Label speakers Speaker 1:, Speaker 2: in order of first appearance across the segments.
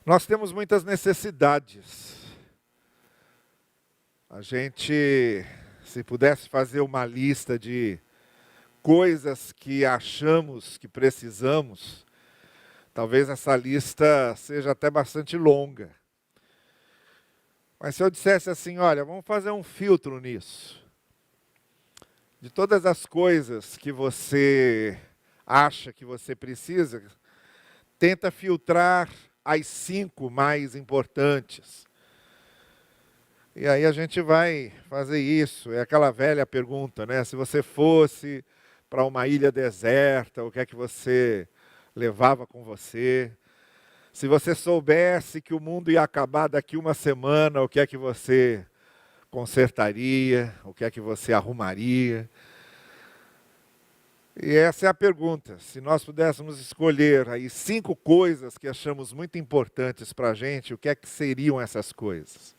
Speaker 1: Nós temos muitas necessidades. A gente, se pudesse fazer uma lista de coisas que achamos que precisamos, talvez essa lista seja até bastante longa. Mas se eu dissesse assim, olha, vamos fazer um filtro nisso. De todas as coisas que você acha que você precisa, tenta filtrar as 5 mais importantes. E aí a gente vai fazer isso. É aquela velha pergunta, né? Se você fosse para uma ilha deserta, o que é que você levava com você? Se você soubesse que o mundo ia acabar daqui uma semana, o que é que você consertaria? O que é que você arrumaria? E essa é a pergunta. Se nós pudéssemos escolher aí 5 coisas que achamos muito importantes para a gente, o que é que seriam essas coisas?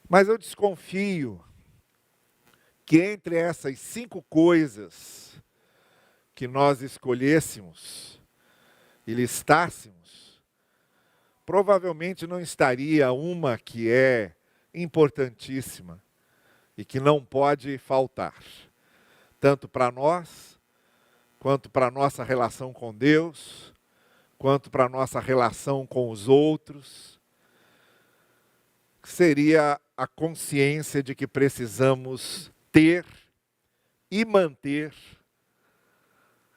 Speaker 1: Mas eu desconfio que entre essas 5 coisas que nós escolhêssemos e listássemos, provavelmente não estaria uma que é importantíssima e que não pode faltar. Tanto para nós, quanto para a nossa relação com Deus, quanto para a nossa relação com os outros, que seria a consciência de que precisamos ter e manter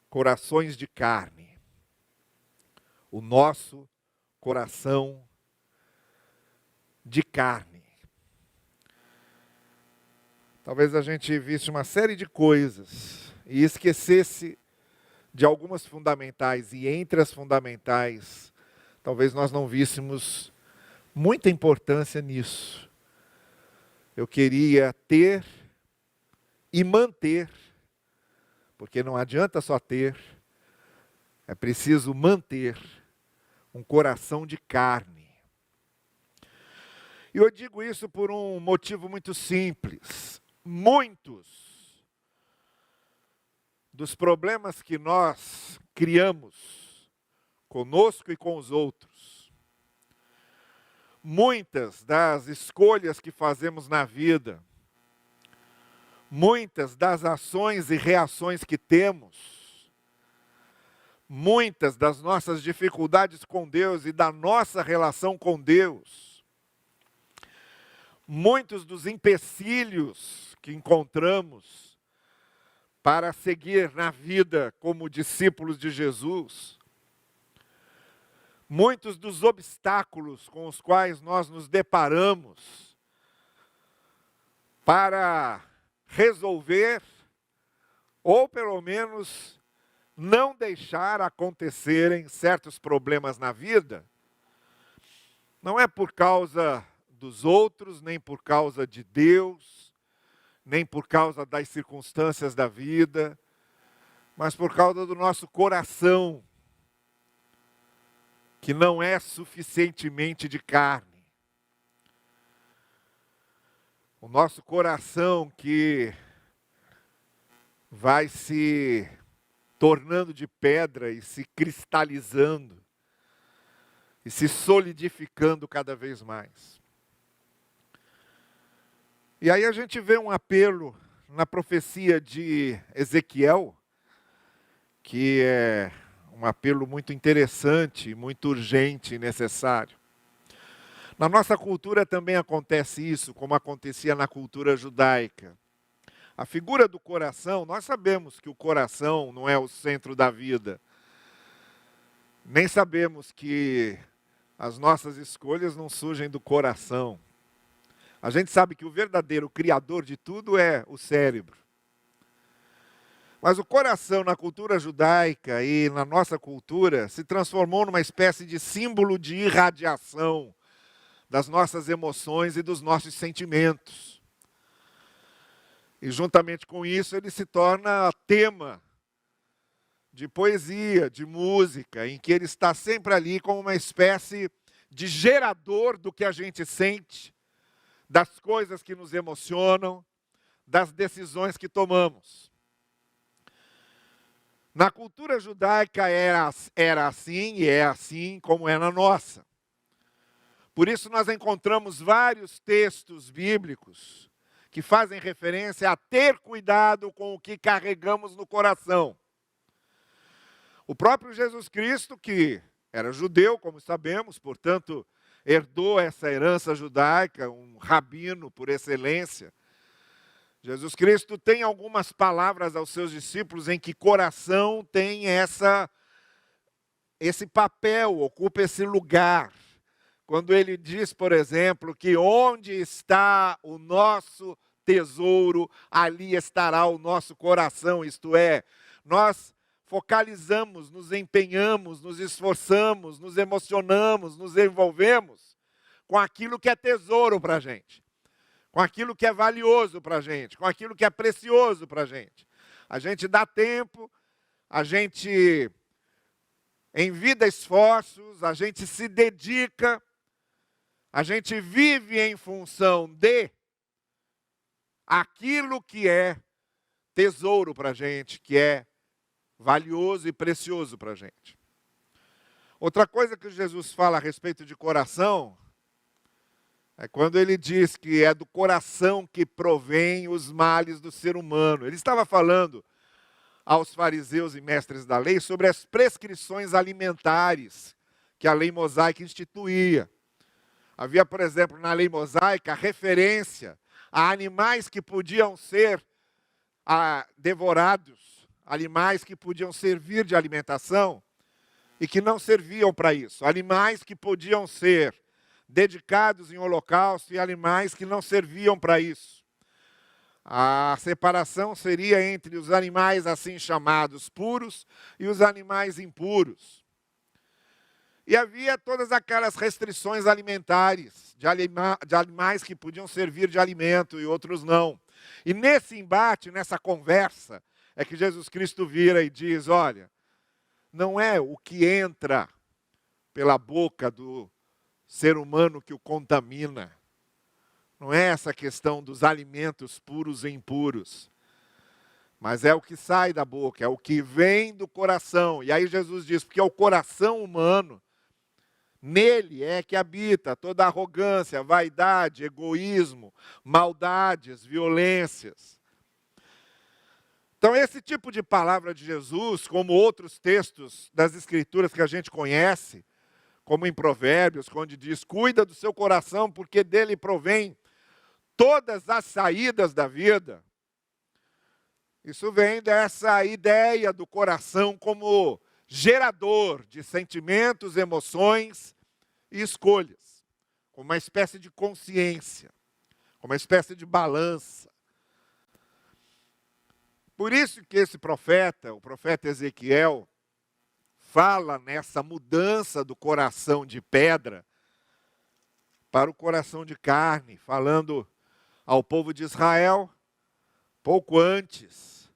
Speaker 1: corações de carne. O nosso coração de carne. Talvez a gente visse uma série de coisas e esquecesse de algumas fundamentais, e entre as fundamentais, talvez nós não víssemos muita importância nisso. Eu queria ter e manter, porque não adianta só ter, é preciso manter um coração de carne. E eu digo isso por um motivo muito simples. Muitos dos problemas que nós criamos conosco e com os outros, muitas das escolhas que fazemos na vida, muitas das ações e reações que temos, muitas das nossas dificuldades com Deus e da nossa relação com Deus, muitos dos empecilhos que encontramos para seguir na vida como discípulos de Jesus, muitos dos obstáculos com os quais nós nos deparamos para resolver, ou pelo menos não deixar acontecerem certos problemas na vida, não é por causa dos outros, nem por causa de Deus, nem por causa das circunstâncias da vida, mas por causa do nosso coração, que não é suficientemente de carne. O nosso coração que vai se tornando de pedra e se cristalizando e se solidificando cada vez mais. E aí a gente vê um apelo na profecia de Ezequiel, que é um apelo muito interessante, muito urgente e necessário. Na nossa cultura também acontece isso, como acontecia na cultura judaica. A figura do coração, nós sabemos que o coração não é o centro da vida. Nem sabemos que as nossas escolhas não surgem do coração. A gente sabe que o verdadeiro criador de tudo é o cérebro. Mas o coração na cultura judaica e na nossa cultura se transformou numa espécie de símbolo de irradiação das nossas emoções e dos nossos sentimentos. E juntamente com isso ele se torna tema de poesia, de música, em que ele está sempre ali como uma espécie de gerador do que a gente sente, das coisas que nos emocionam, das decisões que tomamos. Na cultura judaica era assim e é assim como é na nossa. Por isso nós encontramos vários textos bíblicos que fazem referência a ter cuidado com o que carregamos no coração. O próprio Jesus Cristo, que era judeu, como sabemos, portanto, herdou essa herança judaica, um rabino por excelência. Jesus Cristo tem algumas palavras aos seus discípulos em que coração tem esse papel, ocupa esse lugar. Quando ele diz, por exemplo, que onde está o nosso tesouro, ali estará o nosso coração, isto é, nós focalizamos, nos empenhamos, nos esforçamos, nos emocionamos, nos envolvemos com aquilo que é tesouro para a gente, com aquilo que é valioso para a gente, com aquilo que é precioso para a gente. A gente dá tempo, a gente envida esforços, a gente se dedica, a gente vive em função de aquilo que é tesouro para a gente, que é valioso e precioso para a gente. Outra coisa que Jesus fala a respeito de coração é quando ele diz que é do coração que provém os males do ser humano. Ele estava falando aos fariseus e mestres da lei sobre as prescrições alimentares que a lei mosaica instituía. Havia, por exemplo, na lei mosaica, referência a animais que podiam ser devorados, animais que podiam servir de alimentação e que não serviam para isso, animais que podiam ser dedicados em holocausto e animais que não serviam para isso. A separação seria entre os animais assim chamados puros e os animais impuros. E havia todas aquelas restrições alimentares, de animais que podiam servir de alimento e outros não. E nesse embate, nessa conversa, é que Jesus Cristo vira e diz, olha, não é o que entra pela boca do ser humano que o contamina. Não é essa questão dos alimentos puros e impuros. Mas é o que sai da boca, é o que vem do coração. E aí Jesus diz, porque é o coração humano, nele é que habita toda arrogância, vaidade, egoísmo, maldades, violências. Então esse tipo de palavra de Jesus, como outros textos das Escrituras que a gente conhece, como em Provérbios, onde diz, cuida do seu coração, porque dele provém todas as saídas da vida. Isso vem dessa ideia do coração como gerador de sentimentos, emoções e escolhas, como uma espécie de consciência, como uma espécie de balança. Por isso que esse profeta, o profeta Ezequiel, fala nessa mudança do coração de pedra para o coração de carne, falando ao povo de Israel, pouco antes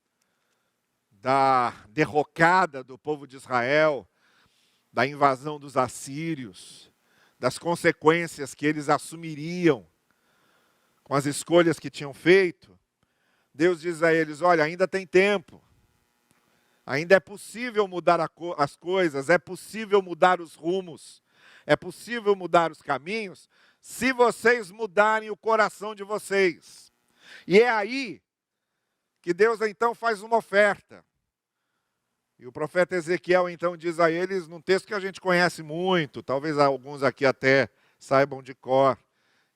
Speaker 1: da derrocada do povo de Israel, da invasão dos assírios, das consequências que eles assumiriam com as escolhas que tinham feito. Deus diz a eles, olha, ainda tem tempo, ainda é possível mudar as coisas, é possível mudar os rumos, é possível mudar os caminhos, se vocês mudarem o coração de vocês. E é aí que Deus então faz uma oferta. E o profeta Ezequiel então diz a eles, num texto que a gente conhece muito, talvez alguns aqui até saibam de cor,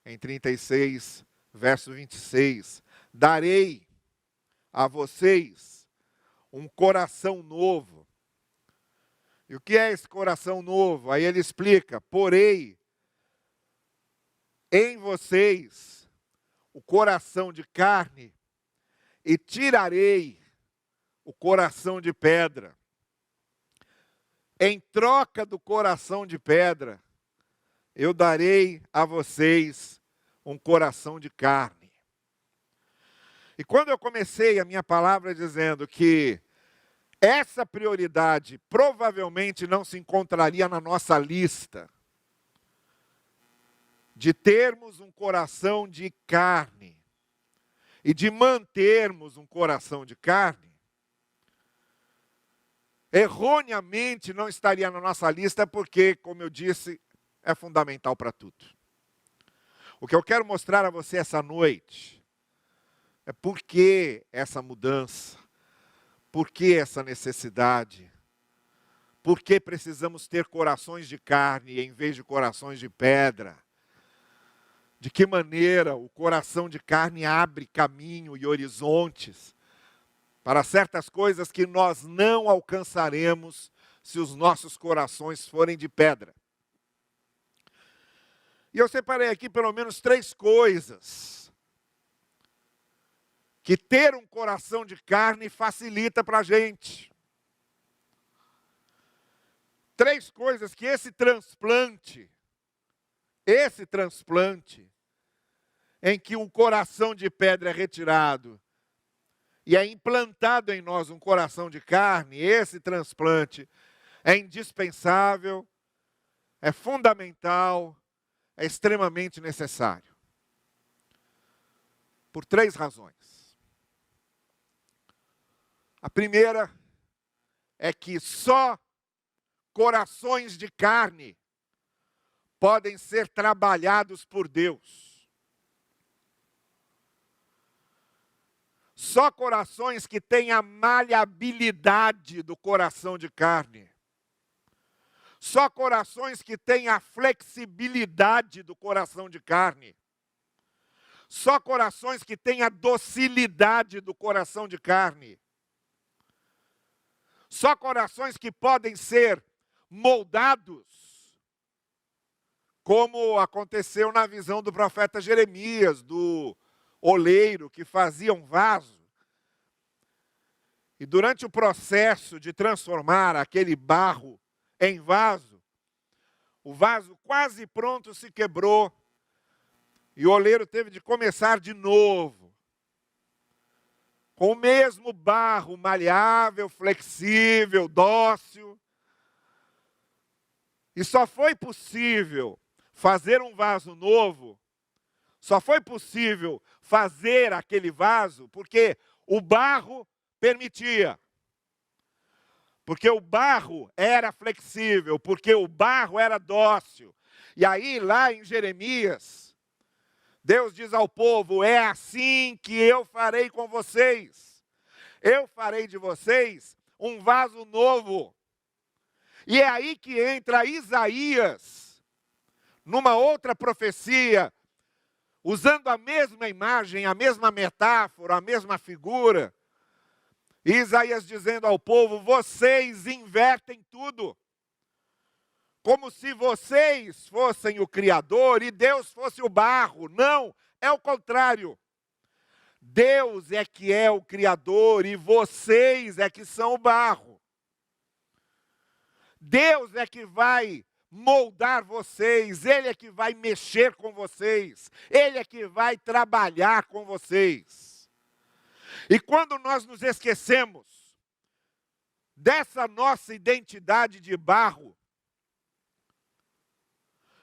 Speaker 1: em 36, verso 26, darei a vocês um coração novo. E o que é esse coração novo? Aí ele explica, porei em vocês o coração de carne e tirarei o coração de pedra. Em troca do coração de pedra, eu darei a vocês um coração de carne. E quando eu comecei a minha palavra dizendo que essa prioridade provavelmente não se encontraria na nossa lista de termos um coração de carne e de mantermos um coração de carne, erroneamente não estaria na nossa lista, porque, como eu disse, é fundamental para tudo. O que eu quero mostrar a você essa noite é por que essa mudança, por que essa necessidade, por que precisamos ter corações de carne em vez de corações de pedra. De que maneira o coração de carne abre caminho e horizontes para certas coisas que nós não alcançaremos se os nossos corações forem de pedra. E eu separei aqui pelo menos 3 coisas que ter um coração de carne facilita para a gente. 3 coisas que esse transplante, em que um coração de pedra é retirado e é implantado em nós um coração de carne, esse transplante é indispensável, é fundamental, é extremamente necessário. Por 3 razões. A primeira é que só corações de carne podem ser trabalhados por Deus. Só corações que têm a maleabilidade do coração de carne. Só corações que têm a flexibilidade do coração de carne. Só corações que têm a docilidade do coração de carne. Só corações que podem ser moldados, como aconteceu na visão do profeta Jeremias, do oleiro que fazia um vaso. E durante o processo de transformar aquele barro em vaso, o vaso quase pronto se quebrou. E o oleiro teve de começar de novo. Com o mesmo barro maleável, flexível, dócil. E só foi possível fazer um vaso novo, só foi possível fazer aquele vaso porque o barro permitia. Porque o barro era flexível, porque o barro era dócil. E aí, lá em Jeremias, Deus diz ao povo: é assim que eu farei com vocês. Eu farei de vocês um vaso novo. E é aí que entra Isaías, numa outra profecia, usando a mesma imagem, a mesma metáfora, a mesma figura. Isaías dizendo ao povo: vocês invertem tudo. Como se vocês fossem o Criador e Deus fosse o barro. Não, é o contrário. Deus é que é o Criador e vocês é que são o barro. Deus é que vai moldar vocês, Ele é que vai mexer com vocês, Ele é que vai trabalhar com vocês. E quando nós nos esquecemos dessa nossa identidade de barro,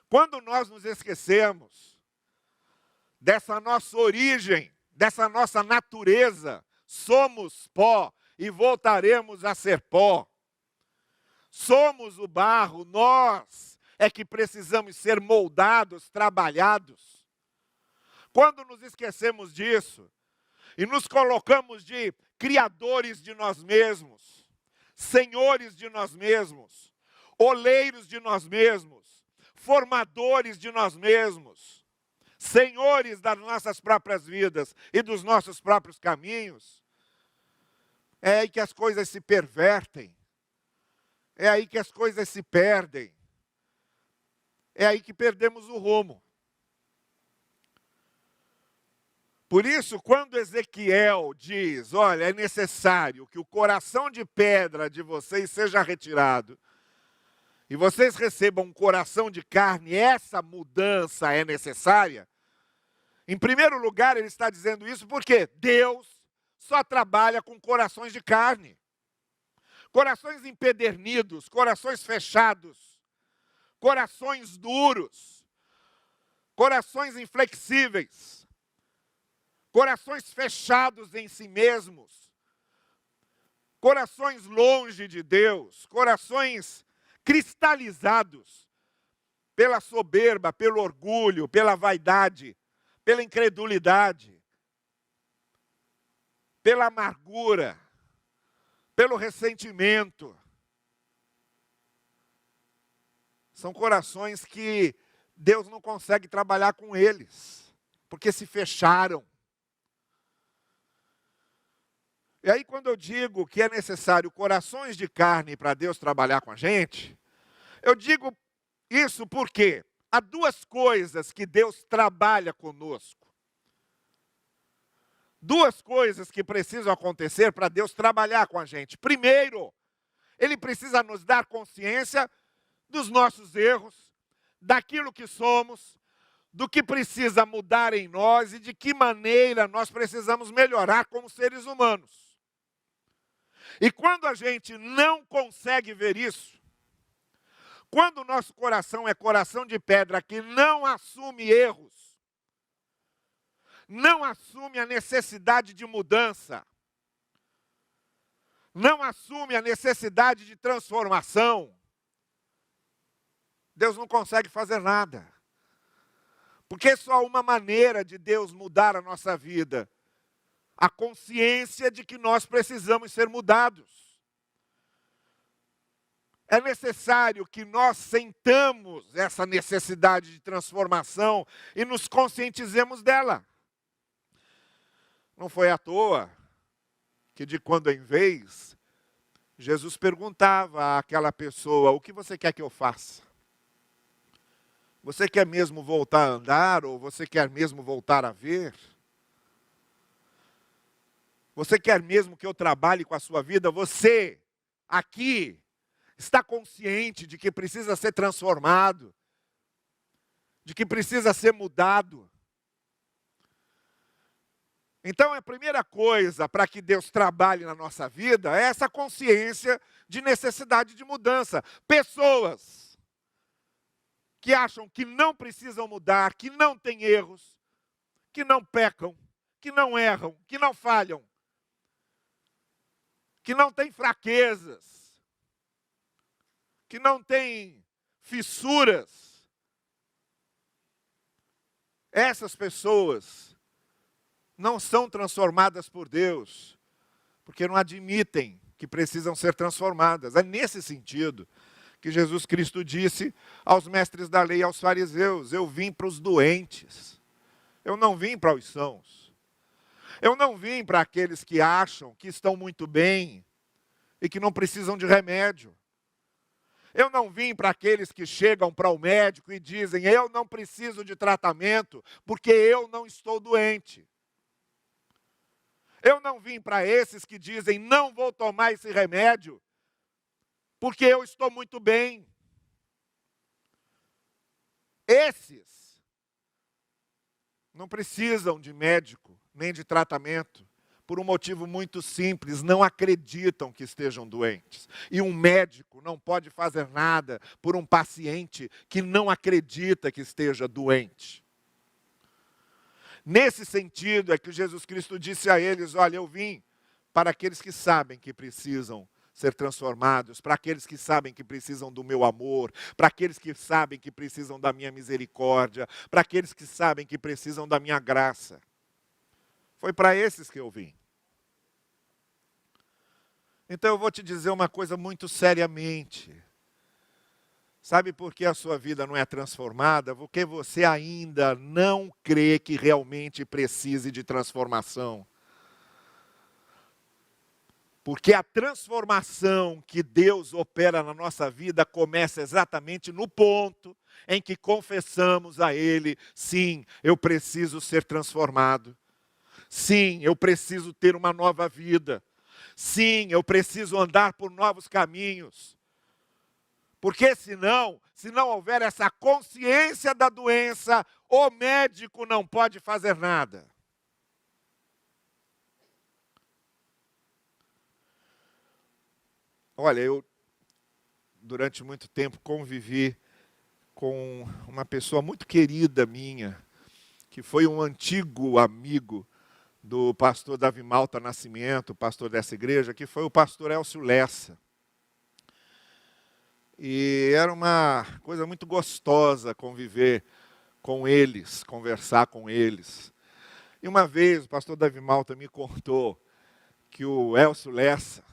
Speaker 1: quando nós nos esquecemos dessa nossa origem, dessa nossa natureza, somos pó e voltaremos a ser pó. Somos o barro, nós é que precisamos ser moldados, trabalhados. Quando nos esquecemos disso e nos colocamos de criadores de nós mesmos, senhores de nós mesmos, oleiros de nós mesmos, formadores de nós mesmos, senhores das nossas próprias vidas e dos nossos próprios caminhos, é aí que as coisas se pervertem, é aí que as coisas se perdem, é aí que perdemos o rumo. Por isso, quando Ezequiel diz: olha, é necessário que o coração de pedra de vocês seja retirado, e vocês recebam um coração de carne, essa mudança é necessária. Em primeiro lugar, ele está dizendo isso porque Deus só trabalha com corações de carne. Corações empedernidos, corações fechados, corações duros, corações inflexíveis, corações fechados em si mesmos, corações longe de Deus, corações cristalizados pela soberba, pelo orgulho, pela vaidade, pela incredulidade, pela amargura, pelo ressentimento. São corações que Deus não consegue trabalhar com eles, porque se fecharam. E aí, quando eu digo que é necessário corações de carne para Deus trabalhar com a gente, eu digo isso porque há duas coisas que Deus trabalha conosco. Duas coisas que precisam acontecer para Deus trabalhar com a gente. Primeiro, Ele precisa nos dar consciência dos nossos erros, daquilo que somos, do que precisa mudar em nós e de que maneira nós precisamos melhorar como seres humanos. E quando a gente não consegue ver isso, quando o nosso coração é coração de pedra que não assume erros, não assume a necessidade de mudança, não assume a necessidade de transformação, Deus não consegue fazer nada. Porque só uma maneira de Deus mudar a nossa vida, a consciência de que nós precisamos ser mudados. É necessário que nós sentamos essa necessidade de transformação e nos conscientizemos dela. Não foi à toa que de quando em vez, Jesus perguntava àquela pessoa: o que você quer que eu faça? Você quer mesmo voltar a andar ou você quer mesmo voltar a ver? Você quer mesmo que eu trabalhe com a sua vida? Você, aqui, está consciente de que precisa ser transformado, de que precisa ser mudado. Então, a primeira coisa para que Deus trabalhe na nossa vida é essa consciência de necessidade de mudança. Pessoas que acham que não precisam mudar, que não têm erros, que não pecam, que não erram, que não falham, que não têm fraquezas, que não têm fissuras. Essas pessoas não são transformadas por Deus, porque não admitem que precisam ser transformadas. É nesse sentido que Jesus Cristo disse aos mestres da lei e aos fariseus: eu vim para os doentes, eu não vim para os sãos. Eu não vim para aqueles que acham que estão muito bem e que não precisam de remédio. Eu não vim para aqueles que chegam para o médico e dizem: eu não preciso de tratamento porque eu não estou doente. Eu não vim para esses que dizem: não vou tomar esse remédio porque eu estou muito bem. Esses não precisam de médico nem de tratamento, por um motivo muito simples: não acreditam que estejam doentes. E um médico não pode fazer nada por um paciente que não acredita que esteja doente. Nesse sentido é que Jesus Cristo disse a eles: olha, eu vim para aqueles que sabem que precisam ser transformados, para aqueles que sabem que precisam do meu amor, para aqueles que sabem que precisam da minha misericórdia, para aqueles que sabem que precisam da minha graça. Foi para esses que eu vim. Então eu vou te dizer uma coisa muito seriamente. Sabe por que a sua vida não é transformada? Porque você ainda não crê que realmente precise de transformação. Porque a transformação que Deus opera na nossa vida começa exatamente no ponto em que confessamos a Ele: sim, eu preciso ser transformado. Sim, eu preciso ter uma nova vida. Sim, eu preciso andar por novos caminhos. Porque se não houver essa consciência da doença, o médico não pode fazer nada. Olha, eu durante muito tempo convivi com uma pessoa muito querida minha, que foi um antigo amigo do pastor Davi Malta Nascimento, pastor dessa igreja, que foi o pastor Elcio Lessa. E era uma coisa muito gostosa conviver com eles, conversar com eles. E uma vez o pastor Davi Malta me contou que o Elcio Lessa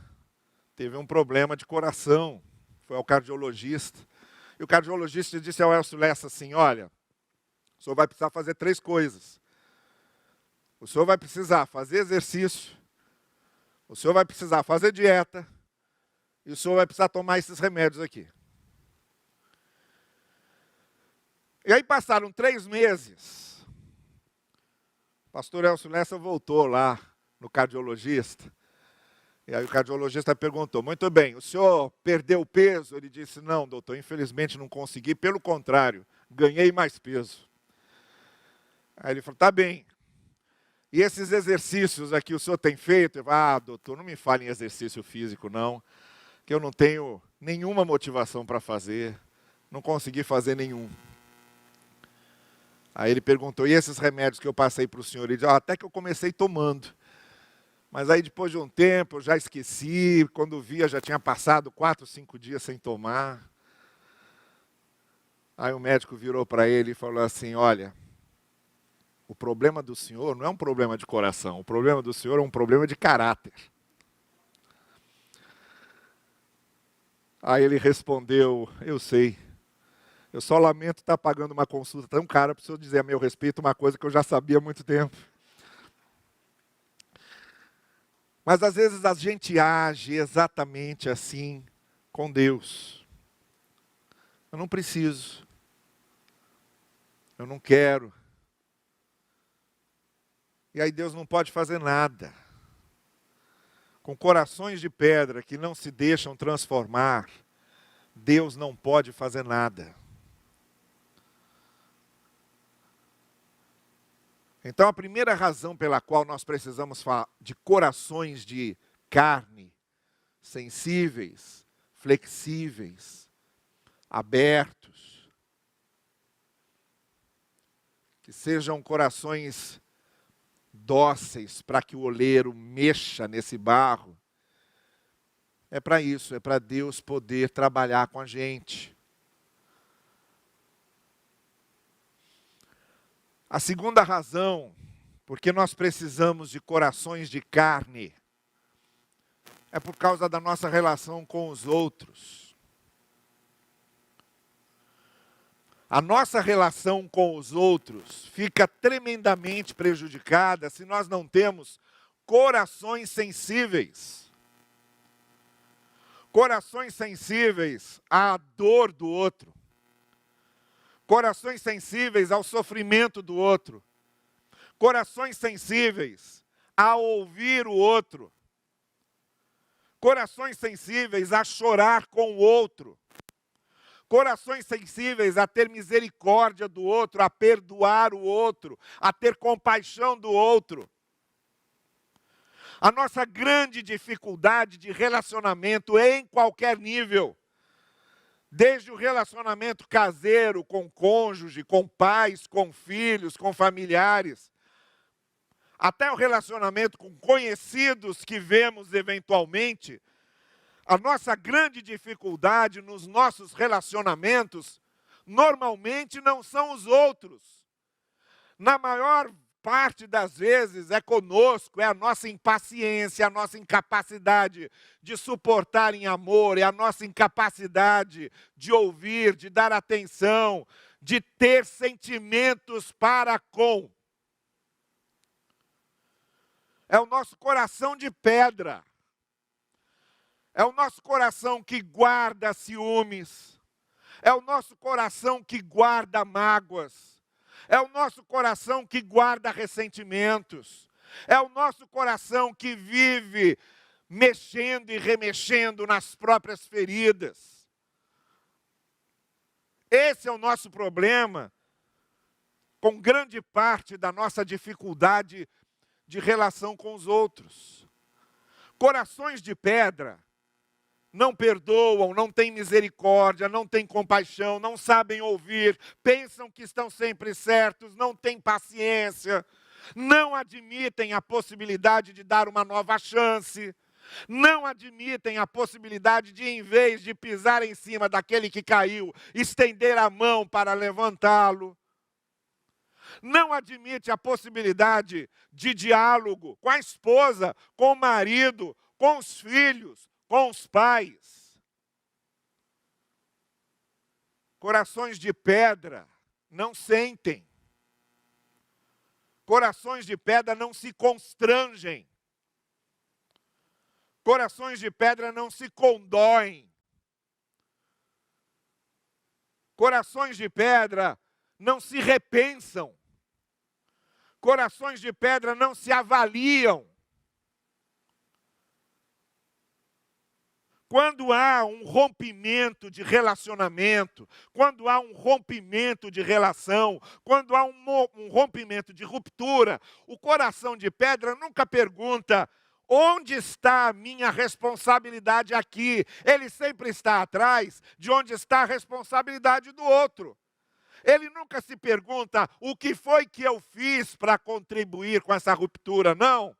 Speaker 1: teve um problema de coração, foi ao cardiologista. E o cardiologista disse ao Elcio Lessa assim: olha, o senhor vai precisar fazer 3 coisas. O senhor vai precisar fazer exercício, o senhor vai precisar fazer dieta, e o senhor vai precisar tomar esses remédios aqui. E aí passaram 3 meses. O pastor Elcio Lessa voltou lá no cardiologista. E aí o cardiologista perguntou: muito bem, o senhor perdeu peso? Ele disse: não, doutor, infelizmente não consegui, pelo contrário, ganhei mais peso. Aí ele falou: tá bem. E esses exercícios aqui o senhor tem feito? Eu falei: ah, doutor, não me fale em exercício físico não, que eu não tenho nenhuma motivação para fazer, não consegui fazer nenhum. Aí ele perguntou: e esses remédios que eu passei para o senhor? Ele disse: até que eu comecei tomando. Mas aí depois de um tempo eu já esqueci, quando via já tinha passado 4, 5 dias sem tomar. Aí o médico virou para ele e falou assim: olha, o problema do senhor não é um problema de coração, o problema do senhor é um problema de caráter. Aí ele respondeu: eu sei. Eu só lamento estar pagando uma consulta tão cara para o senhor dizer a meu respeito uma coisa que eu já sabia há muito tempo. Mas às vezes a gente age exatamente assim com Deus. Eu não preciso. Eu não quero. E aí Deus não pode fazer nada. Com corações de pedra que não se deixam transformar, Deus não pode fazer nada. Então, a primeira razão pela qual nós precisamos falar de corações de carne, sensíveis, flexíveis, abertos, que sejam corações dóceis para que o oleiro mexa nesse barro, é para isso, é para Deus poder trabalhar com a gente. A segunda razão, porque nós precisamos de corações de carne, é por causa da nossa relação com os outros. A nossa relação com os outros fica tremendamente prejudicada se nós não temos corações sensíveis. Corações sensíveis à dor do outro. Corações sensíveis ao sofrimento do outro. Corações sensíveis a ouvir o outro. Corações sensíveis a chorar com o outro. Corações sensíveis a ter misericórdia do outro, a perdoar o outro, a ter compaixão do outro. A nossa grande dificuldade de relacionamento em qualquer nível, desde o relacionamento caseiro, com cônjuge, com pais, com filhos, com familiares, até o relacionamento com conhecidos que vemos eventualmente, a nossa grande dificuldade nos nossos relacionamentos, normalmente não são os outros. Na maior parte das vezes é conosco, é a nossa impaciência, a nossa incapacidade de suportar em amor, é a nossa incapacidade de ouvir, de dar atenção, de ter sentimentos para com. É o nosso coração de pedra. É o nosso coração que guarda ciúmes. É o nosso coração que guarda mágoas. É o nosso coração que guarda ressentimentos. É o nosso coração que vive mexendo e remexendo nas próprias feridas. Esse é o nosso problema, com grande parte da nossa dificuldade de relação com os outros. Corações de pedra não perdoam, não têm misericórdia, não têm compaixão, não sabem ouvir, pensam que estão sempre certos, não têm paciência, não admitem a possibilidade de dar uma nova chance, não admitem a possibilidade de, em vez de pisar em cima daquele que caiu, estender a mão para levantá-lo. Não admite a possibilidade de diálogo com a esposa, com o marido, com os filhos, com os pais. Corações de pedra não sentem. Corações de pedra não se constrangem. Corações de pedra não se condoem. Corações de pedra não se repensam. Corações de pedra não se avaliam. Quando há um rompimento de relacionamento, quando há um rompimento de relação, quando há um rompimento de ruptura, o coração de pedra nunca pergunta: onde está a minha responsabilidade aqui? Ele sempre está atrás de onde está a responsabilidade do outro. Ele nunca se pergunta: o que foi que eu fiz para contribuir com essa ruptura? Não.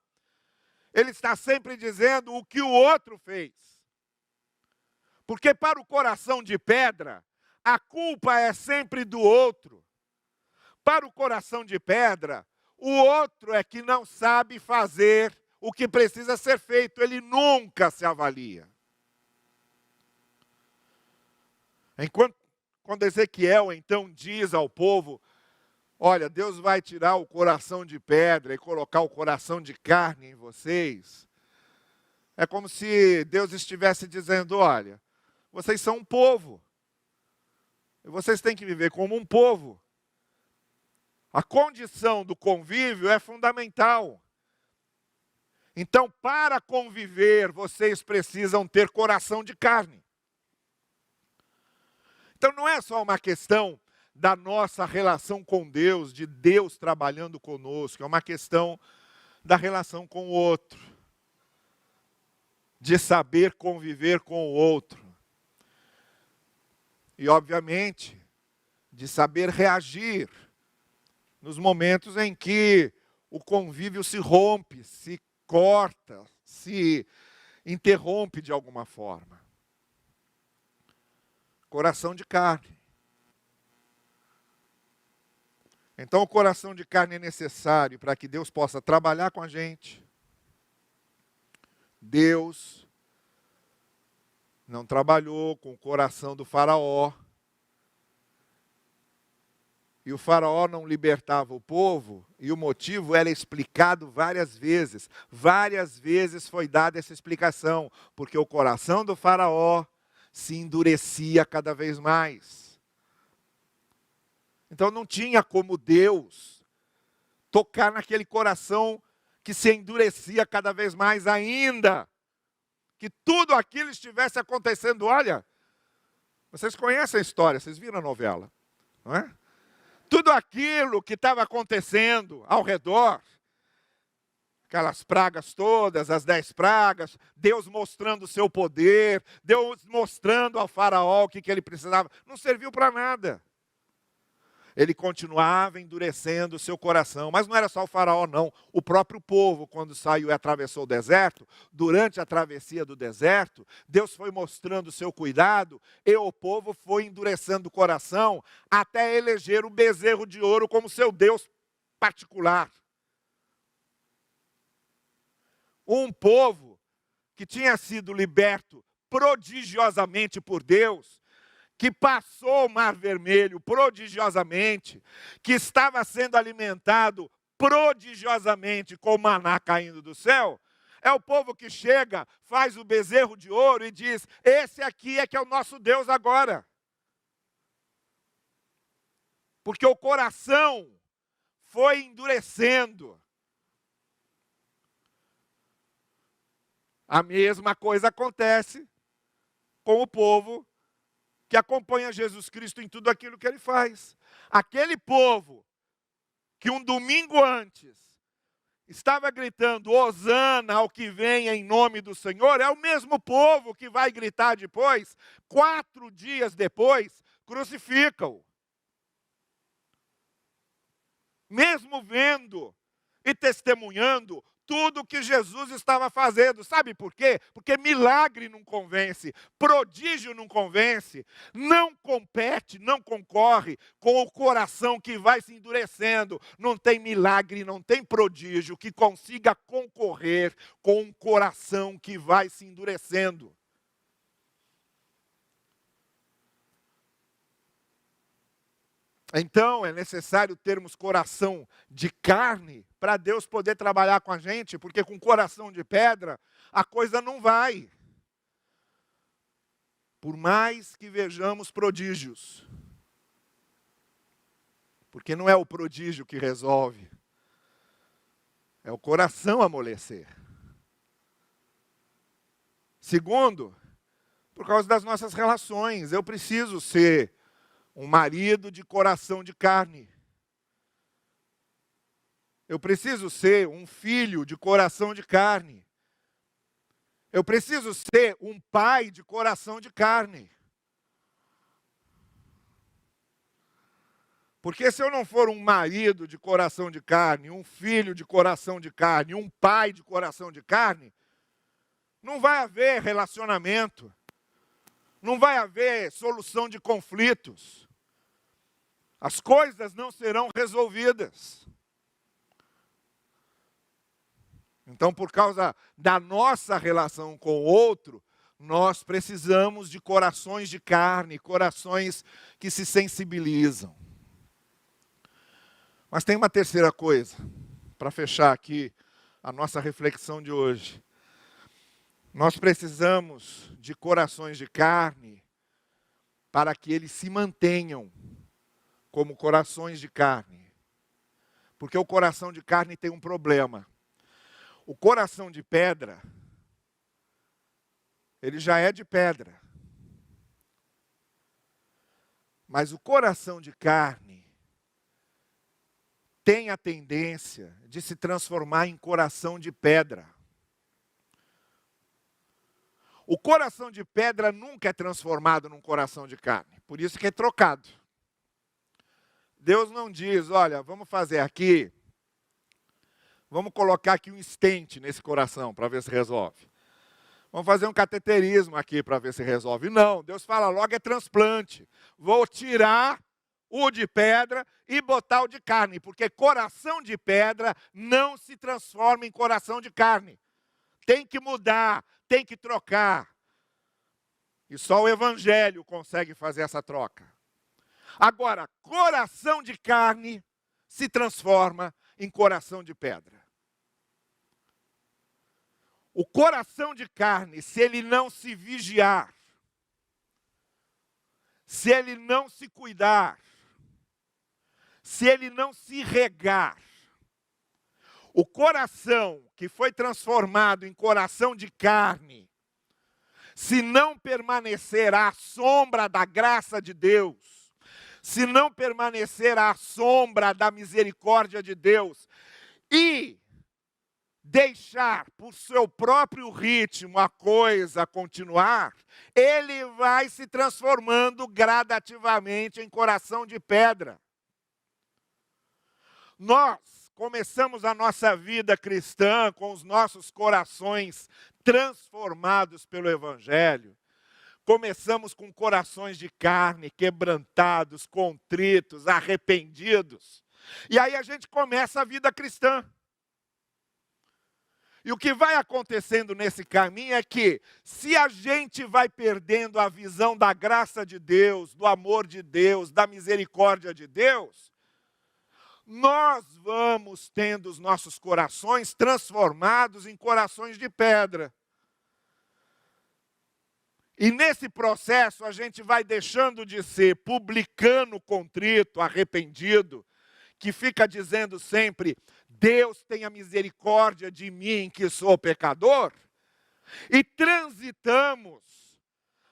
Speaker 1: Ele está sempre dizendo o que o outro fez. Porque para o coração de pedra, a culpa é sempre do outro. Para o coração de pedra, o outro é que não sabe fazer o que precisa ser feito. Ele nunca se avalia. Quando Ezequiel então diz ao povo: olha, Deus vai tirar o coração de pedra e colocar o coração de carne em vocês. É como se Deus estivesse dizendo: olha, vocês são um povo. E vocês têm que viver como um povo. A condição do convívio é fundamental. Então, para conviver, vocês precisam ter coração de carne. Então, não é só uma questão da nossa relação com Deus, de Deus trabalhando conosco, é uma questão da relação com o outro, de saber conviver com o outro. E, obviamente, de saber reagir nos momentos em que o convívio se rompe, se corta, se interrompe de alguma forma. Coração de carne. Então, o coração de carne é necessário para que Deus possa trabalhar com a gente. Deus não trabalhou com o coração do faraó. E o faraó não libertava o povo, e o motivo era explicado várias vezes. Várias vezes foi dada essa explicação, porque o coração do faraó se endurecia cada vez mais. Então não tinha como Deus tocar naquele coração que se endurecia cada vez mais, ainda que tudo aquilo estivesse acontecendo. Olha, vocês conhecem a história, vocês viram a novela, não é? Tudo aquilo que estava acontecendo ao redor, aquelas pragas todas, as 10 pragas, Deus mostrando o seu poder, Deus mostrando ao faraó o que ele precisava, não serviu para nada. Ele continuava endurecendo o seu coração. Mas não era só o faraó, não. O próprio povo, quando saiu e atravessou o deserto, durante a travessia do deserto, Deus foi mostrando o seu cuidado e o povo foi endurecendo o coração até eleger o bezerro de ouro como seu Deus particular. Um povo que tinha sido liberto prodigiosamente por Deus, que passou o Mar Vermelho prodigiosamente, que estava sendo alimentado prodigiosamente com o maná caindo do céu, é o povo que chega, faz o bezerro de ouro e diz: esse aqui é que é o nosso Deus agora. Porque o coração foi endurecendo. A mesma coisa acontece com o povo que acompanha Jesus Cristo em tudo aquilo que ele faz. Aquele povo que um domingo antes estava gritando hosana ao que vem em nome do Senhor, é o mesmo povo que vai gritar depois, 4 dias depois, crucificam. Mesmo vendo e testemunhando tudo que Jesus estava fazendo. Sabe por quê? Porque milagre não convence, prodígio não convence, não compete, não concorre com o coração que vai se endurecendo. Não tem milagre, não tem prodígio que consiga concorrer com um coração que vai se endurecendo. Então, é necessário termos coração de carne para Deus poder trabalhar com a gente, porque com coração de pedra a coisa não vai. Por mais que vejamos prodígios. Porque não é o prodígio que resolve. É o coração amolecer. Segundo, por causa das nossas relações. Eu preciso ser um marido de coração de carne. Eu preciso ser um filho de coração de carne. Eu preciso ser um pai de coração de carne. Porque se eu não for um marido de coração de carne, um filho de coração de carne, um pai de coração de carne, não vai haver relacionamento. Não vai haver solução de conflitos. As coisas não serão resolvidas. Então, por causa da nossa relação com o outro, nós precisamos de corações de carne, corações que se sensibilizam. Mas tem uma terceira coisa, para fechar aqui a nossa reflexão de hoje. Nós precisamos de corações de carne para que eles se mantenham como corações de carne. Porque o coração de carne tem um problema. O coração de pedra, ele já é de pedra. Mas o coração de carne tem a tendência de se transformar em coração de pedra. O coração de pedra nunca é transformado num coração de carne. Por isso que é trocado. Deus não diz, olha, vamos fazer aqui, vamos colocar aqui um stent nesse coração para ver se resolve. Vamos fazer um cateterismo aqui para ver se resolve. Não, Deus fala logo é transplante. Vou tirar o de pedra e botar o de carne, porque coração de pedra não se transforma em coração de carne. Tem que mudar, tem que trocar. E só o Evangelho consegue fazer essa troca. Agora, coração de carne se transforma em coração de pedra. O coração de carne, se ele não se vigiar, se ele não se cuidar, se ele não se regar, o coração que foi transformado em coração de carne, se não permanecer à sombra da graça de Deus, se não permanecer à sombra da misericórdia de Deus e deixar por seu próprio ritmo a coisa continuar, ele vai se transformando gradativamente em coração de pedra. Nós começamos a nossa vida cristã com os nossos corações transformados pelo Evangelho. Começamos com corações de carne, quebrantados, contritos, arrependidos. E aí a gente começa a vida cristã. E o que vai acontecendo nesse caminho é que, se a gente vai perdendo a visão da graça de Deus, do amor de Deus, da misericórdia de Deus, nós vamos tendo os nossos corações transformados em corações de pedra. E nesse processo a gente vai deixando de ser publicano contrito, arrependido, que fica dizendo sempre, Deus tenha misericórdia de mim que sou pecador, e transitamos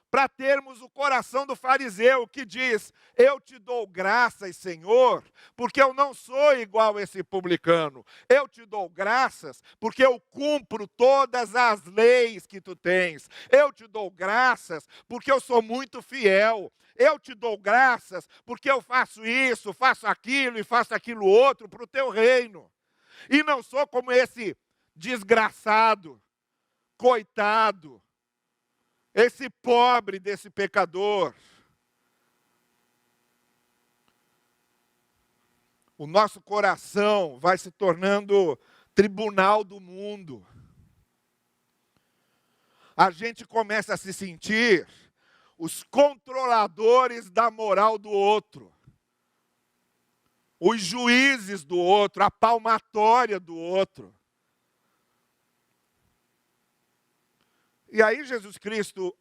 Speaker 1: para termos o coração do fariseu que diz, eu te dou graças, Senhor, porque eu não sou igual a esse publicano. Eu te dou graças porque eu cumpro todas as leis que tu tens. Eu te dou graças porque eu sou muito fiel. Eu te dou graças porque eu faço isso, faço aquilo e faço aquilo outro para o teu reino. E não sou como esse desgraçado, coitado, esse pobre desse pecador. O nosso coração vai se tornando tribunal do mundo. A gente começa a se sentir os controladores da moral do outro, os juízes do outro, a palmatória do outro. E aí Jesus Cristo,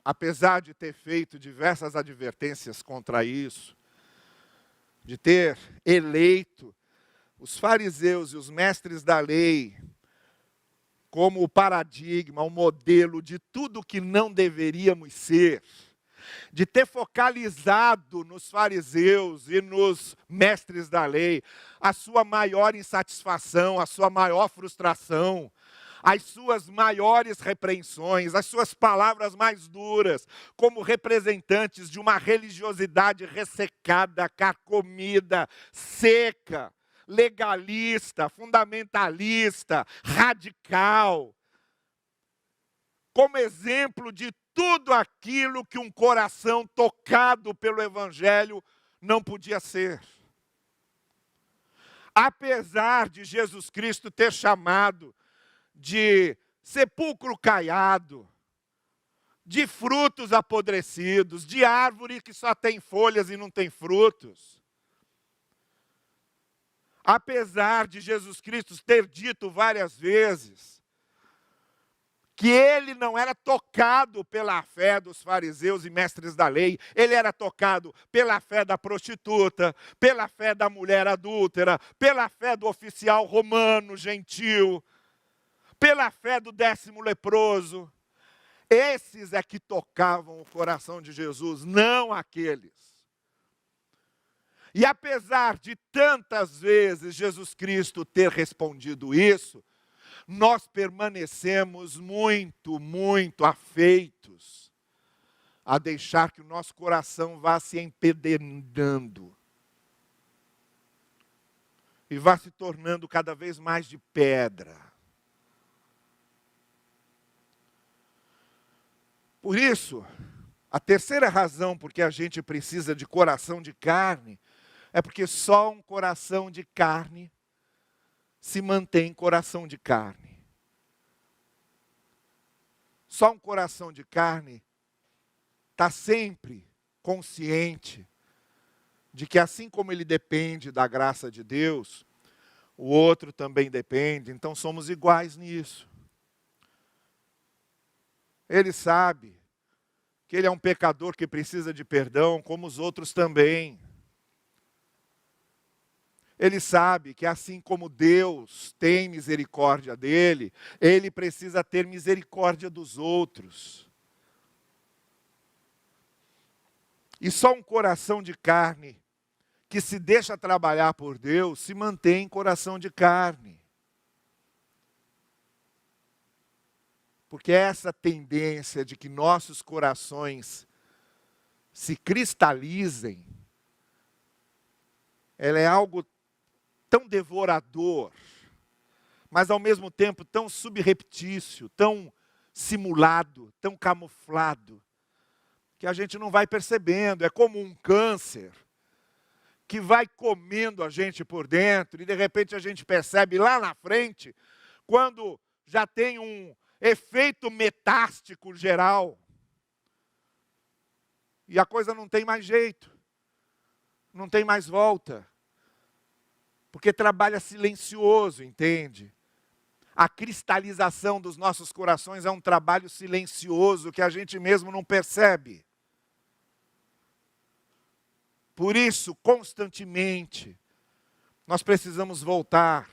Speaker 1: apesar de ter feito diversas advertências contra isso, de ter eleito os fariseus e os mestres da lei como o paradigma, o modelo de tudo que não deveríamos ser, de ter focalizado nos fariseus e nos mestres da lei a sua maior insatisfação, a sua maior frustração, as suas maiores repreensões, as suas palavras mais duras, como representantes de uma religiosidade ressecada, carcomida, seca, legalista, fundamentalista, radical, como exemplo de tudo aquilo que um coração tocado pelo Evangelho não podia ser. Apesar de Jesus Cristo ter chamado de sepulcro caiado, de frutos apodrecidos, de árvore que só tem folhas e não tem frutos. Apesar de Jesus Cristo ter dito várias vezes que ele não era tocado pela fé dos fariseus e mestres da lei, ele era tocado pela fé da prostituta, pela fé da mulher adúltera, pela fé do oficial romano gentil, pela fé do 10º leproso. Esses é que tocavam o coração de Jesus, não aqueles. E apesar de tantas vezes Jesus Cristo ter respondido isso, nós permanecemos muito, muito afeitos a deixar que o nosso coração vá se empedernindo e vá se tornando cada vez mais de pedra. Por isso, a terceira razão por que a gente precisa de coração de carne é porque só um coração de carne se mantém coração de carne. Só um coração de carne está sempre consciente de que assim como ele depende da graça de Deus, o outro também depende, então somos iguais nisso. Ele sabe que ele é um pecador que precisa de perdão, como os outros também. Ele sabe que assim como Deus tem misericórdia dele, ele precisa ter misericórdia dos outros. E só um coração de carne que se deixa trabalhar por Deus se mantém coração de carne. Porque essa tendência de que nossos corações se cristalizem, ela é algo tão devorador, mas ao mesmo tempo tão subreptício, tão simulado, tão camuflado, que a gente não vai percebendo. É como um câncer que vai comendo a gente por dentro e de repente a gente percebe lá na frente, quando já tem um efeito metástico geral. E a coisa não tem mais jeito, não tem mais volta. Porque trabalha silencioso, entende? A cristalização dos nossos corações é um trabalho silencioso que a gente mesmo não percebe. Por isso, constantemente, nós precisamos voltar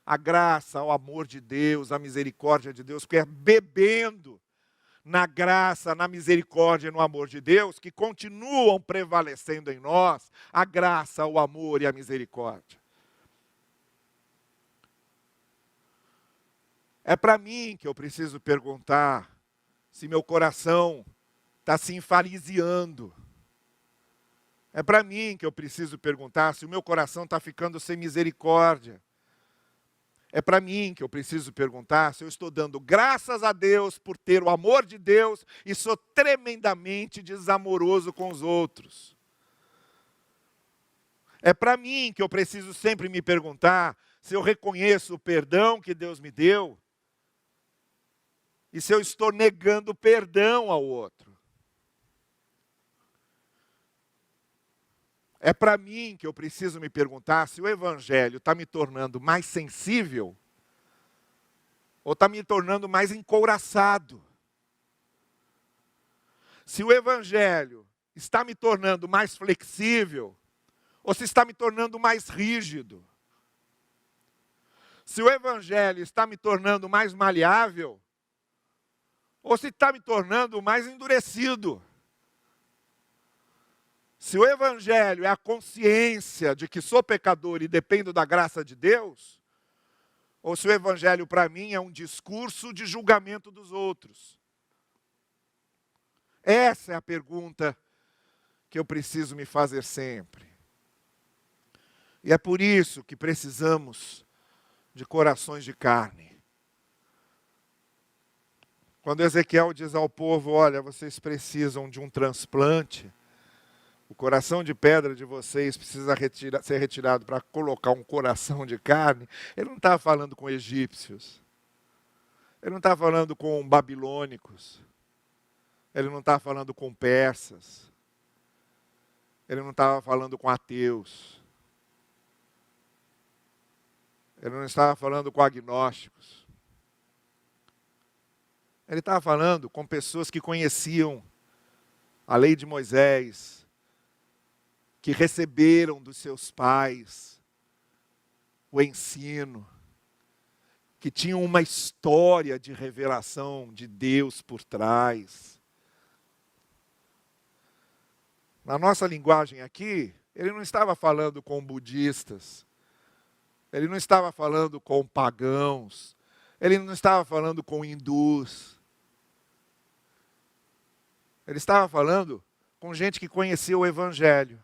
Speaker 1: à graça, ao amor de Deus, à misericórdia de Deus, porque é bebendo na graça, na misericórdia e no amor de Deus que continuam prevalecendo em nós a graça, o amor e a misericórdia. É para mim que eu preciso perguntar se meu coração está se enfariseando. É para mim que eu preciso perguntar se o meu coração está ficando sem misericórdia. É para mim que eu preciso perguntar se eu estou dando graças a Deus por ter o amor de Deus e sou tremendamente desamoroso com os outros. É para mim que eu preciso sempre me perguntar se eu reconheço o perdão que Deus me deu e se eu estou negando perdão ao outro. É para mim que eu preciso me perguntar se o Evangelho está me tornando mais sensível ou está me tornando mais encouraçado. Se o Evangelho está me tornando mais flexível ou se está me tornando mais rígido. Se o Evangelho está me tornando mais maleável ou se está me tornando mais endurecido. Se o Evangelho é a consciência de que sou pecador e dependo da graça de Deus, ou se o Evangelho para mim é um discurso de julgamento dos outros. Essa é a pergunta que eu preciso me fazer sempre. E é por isso que precisamos de corações de carne. Quando Ezequiel diz ao povo, olha, vocês precisam de um transplante, o coração de pedra de vocês precisa ser retirado para colocar um coração de carne. Ele não estava falando com egípcios. Ele não estava falando com babilônicos. Ele não estava falando com persas. Ele não estava falando com ateus. Ele não estava falando com agnósticos. Ele estava falando com pessoas que conheciam a lei de Moisés, que receberam dos seus pais o ensino, que tinham uma história de revelação de Deus por trás. Na nossa linguagem aqui, ele não estava falando com budistas, ele não estava falando com pagãos, ele não estava falando com hindus. Ele estava falando com gente que conhecia o Evangelho.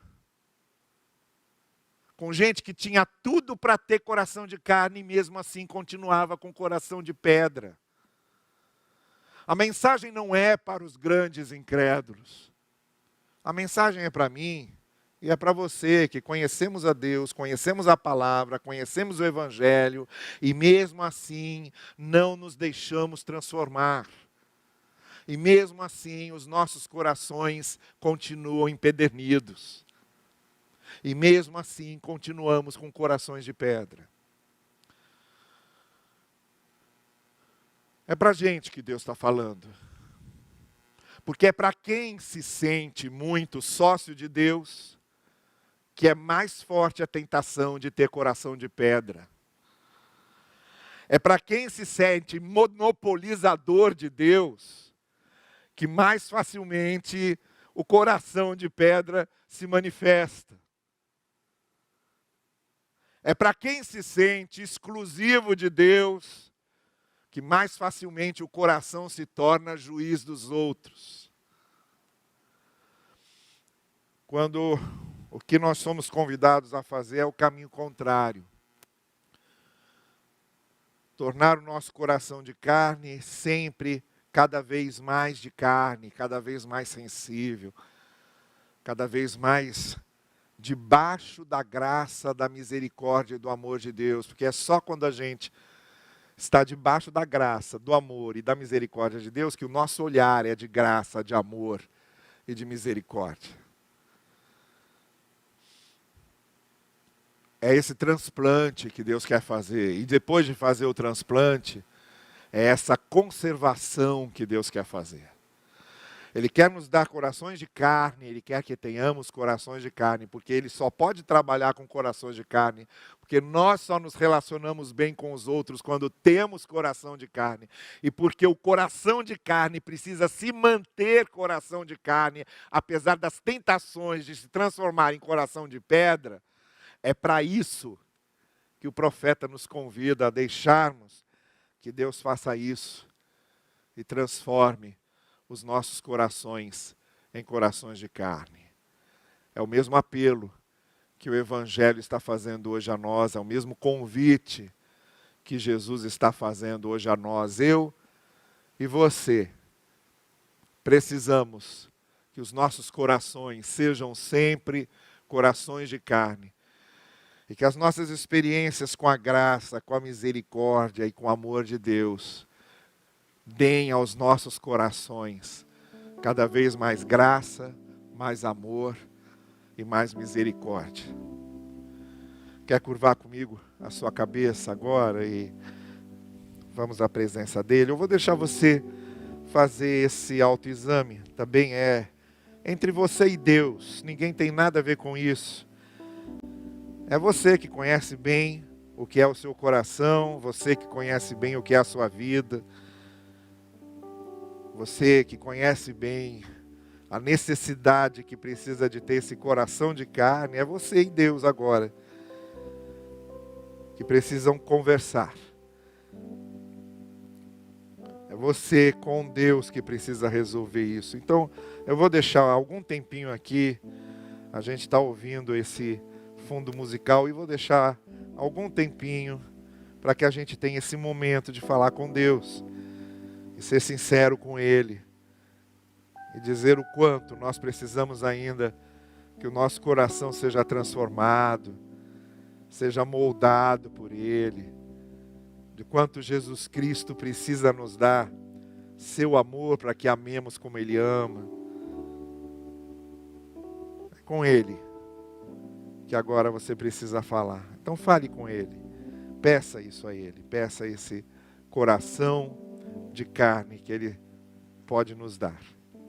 Speaker 1: Com gente que tinha tudo para ter coração de carne e mesmo assim continuava com coração de pedra. A mensagem não é para os grandes incrédulos. A mensagem é para mim e é para você que conhecemos a Deus, conhecemos a palavra, conhecemos o Evangelho e mesmo assim não nos deixamos transformar. E mesmo assim os nossos corações continuam empedernidos. E mesmo assim continuamos com corações de pedra. É para a gente que Deus está falando. Porque é para quem se sente muito sócio de Deus que é mais forte a tentação de ter coração de pedra. É para quem se sente monopolizador de Deus que mais facilmente o coração de pedra se manifesta. É para quem se sente exclusivo de Deus que mais facilmente o coração se torna juiz dos outros. Quando o que nós somos convidados a fazer é o caminho contrário. Tornar o nosso coração de carne sempre cada vez mais de carne, cada vez mais sensível, cada vez mais debaixo da graça, da misericórdia e do amor de Deus. Porque é só quando a gente está debaixo da graça, do amor e da misericórdia de Deus que o nosso olhar é de graça, de amor e de misericórdia. É esse transplante que Deus quer fazer. E depois de fazer o transplante, é essa conservação que Deus quer fazer. Ele quer nos dar corações de carne, Ele quer que tenhamos corações de carne, porque Ele só pode trabalhar com corações de carne, porque nós só nos relacionamos bem com os outros quando temos coração de carne. E porque o coração de carne precisa se manter coração de carne, apesar das tentações de se transformar em coração de pedra, é para isso que o profeta nos convida a deixarmos que Deus faça isso e transforme os nossos corações em corações de carne. É o mesmo apelo que o Evangelho está fazendo hoje a nós, é o mesmo convite que Jesus está fazendo hoje a nós. Eu e você precisamos que os nossos corações sejam sempre corações de carne. E que as nossas experiências com a graça, com a misericórdia e com o amor de Deus deem aos nossos corações cada vez mais graça, mais amor e mais misericórdia. Quer curvar comigo a sua cabeça agora e vamos à presença dele? Eu vou deixar você fazer esse autoexame. Também é entre você e Deus. Ninguém tem nada a ver com isso. É você que conhece bem o que é o seu coração, você que conhece bem o que é a sua vida, você que conhece bem a necessidade que precisa de ter esse coração de carne. É você e Deus agora que precisam conversar. É você com Deus que precisa resolver isso. Então, eu vou deixar algum tempinho aqui. A gente está ouvindo esse fundo musical e vou deixar algum tempinho para que a gente tenha esse momento de falar com Deus e ser sincero com Ele e dizer o quanto nós precisamos ainda que o nosso coração seja transformado, seja moldado por Ele, de quanto Jesus Cristo precisa nos dar seu amor para que amemos como Ele ama. É com Ele que agora você precisa falar. Então fale com Ele, peça isso a Ele, peça esse coração de carne que Ele pode nos dar.